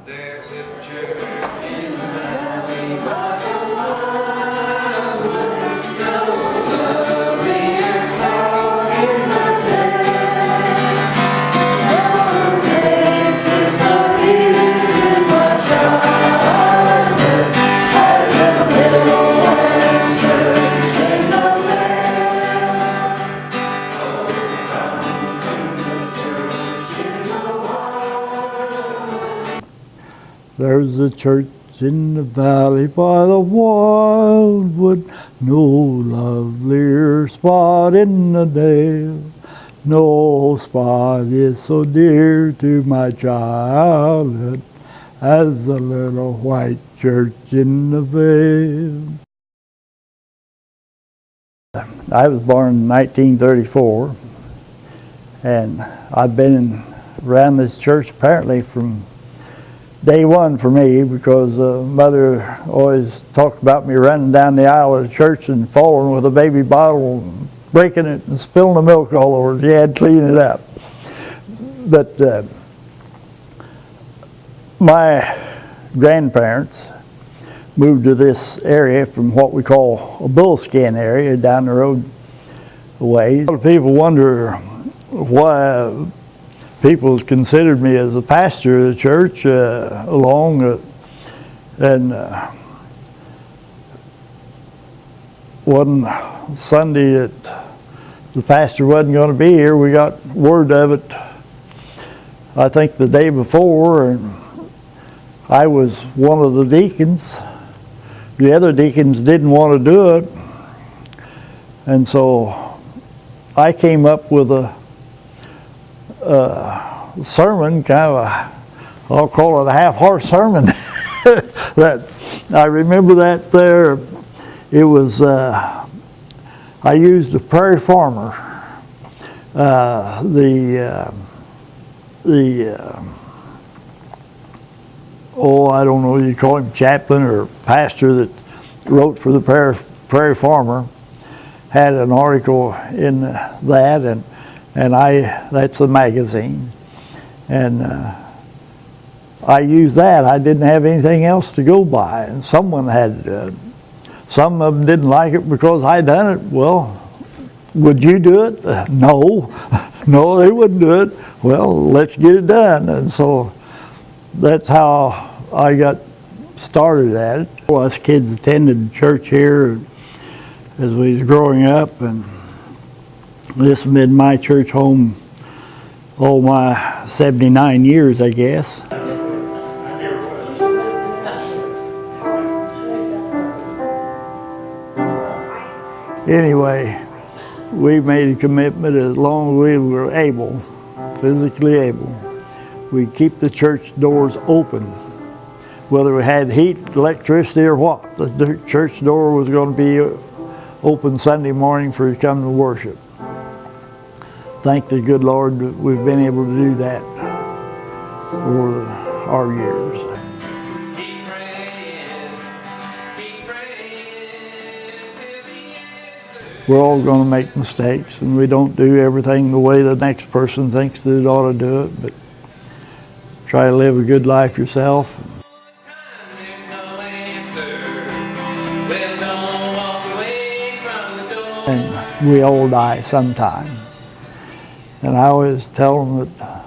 There's a church in the valley by the Wildwood, no lovelier song in the land. No places are used in my childhood as the little white church in the land. Oh, come to church in the Wildwood. There's a church in the valley by the Wildwood, no lovelier spot in the dale. No spot is so dear to my childhood as the little white church in the vale. I was born in 1934, and I've been around this church apparently from day one for me, because Mother always talked about me running down the aisle of the church and falling with a baby bottle, and breaking it and spilling the milk all over. She had to clean it up. But my grandparents moved to this area from what we call a bullskin area down the road a ways. A lot of people wonder why people considered me as a pastor of the church one Sunday that the pastor wasn't going to be here, we got word of it, I think the day before, and I was one of the deacons. The other deacons didn't want to do it, and so I came up with a sermon, kind of I'll call it a half-hearted sermon. That I remember that there. It was I used the prairie farmer, oh, I don't know, you call him chaplain or pastor that wrote for the prairie farmer, had an article in that, and that's a magazine, and I used that. I didn't have anything else to go by, and someone had, some of them didn't like it because I done it. Well, would you do it? No, no, they wouldn't do it. Well, let's get it done, and so that's how I got started at it. Well, us kids attended church here as we was growing up, and this has been my church home all my 79 years, I guess. Anyway, we made a commitment as long as we were able, physically able, we'd keep the church doors open. Whether we had heat, electricity, or what, the church door was going to be open Sunday morning for you to come to worship. Thank the good Lord that we've been able to do that over our years. Keep praying till the answer. We're all going to make mistakes, and we don't do everything the way the next person thinks that it ought to do it, but try to live a good life yourself. There's no answer. Well, don't walk away from the door. And we all die sometime. And I always tell them that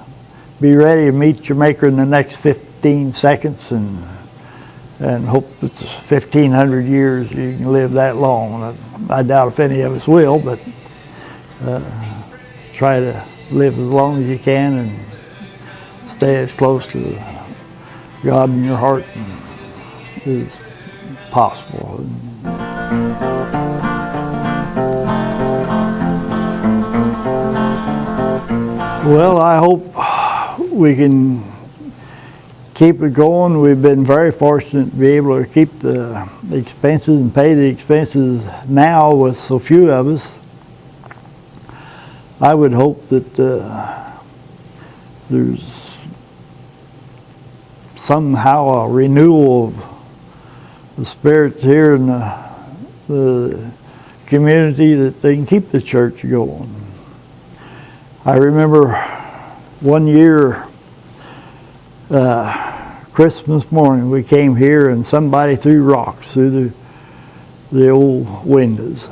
be ready to meet your Maker in the next 15 seconds, and hope that 1,500 years you can live that long. I doubt if any of us will, but try to live as long as you can and stay as close to God in your heart as possible. Well, I hope we can keep it going. We've been very fortunate to be able to keep the expenses and pay the expenses now with so few of us. I would hope that there's somehow a renewal of the spirits here in the community, that they can keep the church going. I remember one year Christmas morning we came here and somebody threw rocks through the old windows.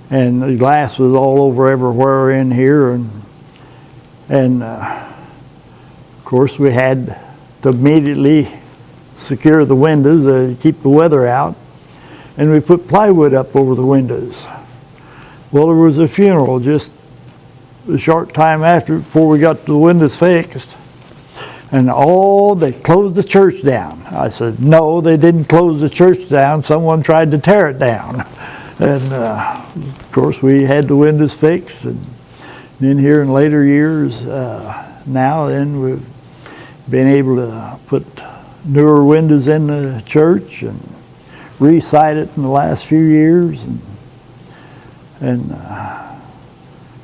And the glass was all over everywhere in here, and of course we had to immediately secure the windows to keep the weather out, and we put plywood up over the windows. Well, there was a funeral just a short time before we got the windows fixed, and they closed the church down. I said, no, they didn't close the church down. Someone tried to tear it down. And of course we had the windows fixed, and then here in later years then we've been able to put newer windows in the church and re-site it in the last few years, and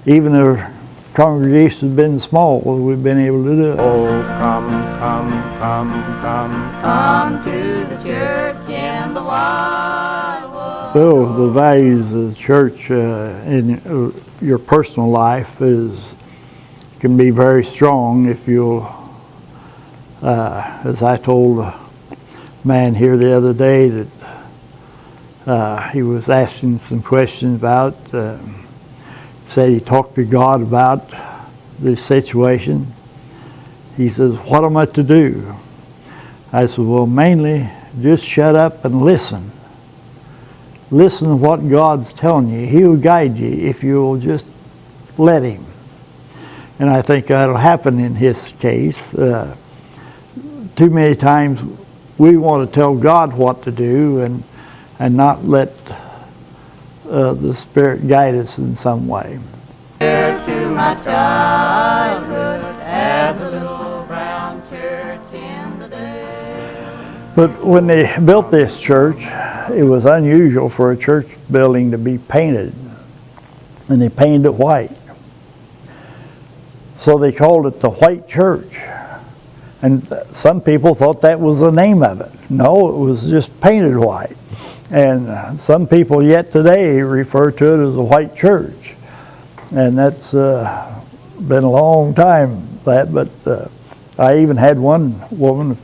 even the congregation has been small, we've been able to do it. Oh, come to the church in the Wildwood. So the values of the church in your personal life can be very strong if you'll, as I told a man here the other day that he was asking some questions about, said he talked to God about this situation. He says, what am I to do? I said, well, mainly just shut up and listen. Listen to what God's telling you. He'll guide you if you'll just let Him. And I think that'll happen in his case. Too many times we want to tell God what to do and not let the Spirit guide us in some way. To my childhood as a little brown church in the day. But when they built this church, it was unusual for a church building to be painted, and they painted it white. So they called it the White Church. And some people thought that was the name of it. No, it was just painted white. And some people yet today refer to it as the White Church. And that's been a long time, but I even had one woman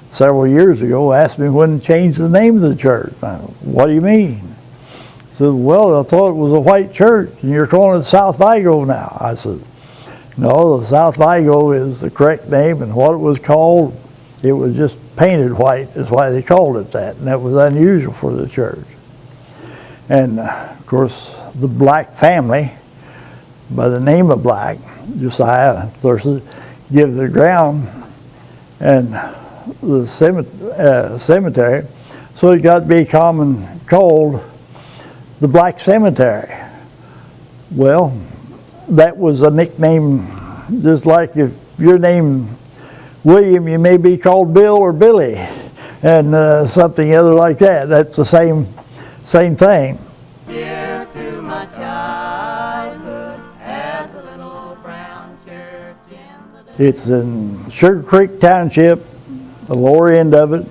several years ago ask me when to change the name of the church. I said, what do you mean? She said, well, I thought it was a White Church and you're calling it South Vigo now. I said, no, the South Vigo is the correct name, and what it was called, it was just painted white is why they called it that, and that was unusual for the church. And of course the Black family, by the name of Black, Josiah Thurston, give the ground and the cemetery, so it got to be called the Black Cemetery. Well, that was a nickname, just like if your name William, you may be called Bill or Billy, and something other like that. That's the same thing. Dear to my childhood as a little brown church in the day. It's in Sugar Creek Township, the lower end of it,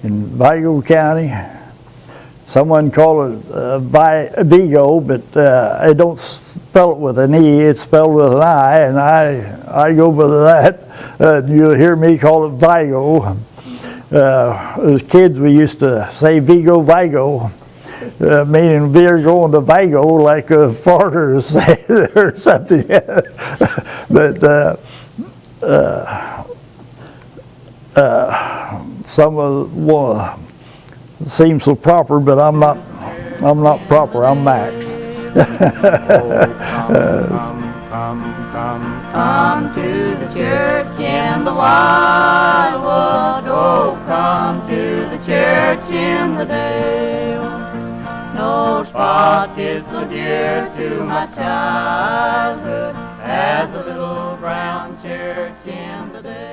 in Vigo County. Someone called it Vigo, but I don't spell it with an E, it's spelled with an I, and I go by that. You'll hear me call it Vigo. As kids, we used to say Vigo, meaning we're going to Vigo, like a farter said or something. But some of seems so proper, but I'm not proper. I'm Max. Come to the church in the Wildwood. Oh, come to the church in the dale. No spot is so dear to my childhood as the little brown church in the dale.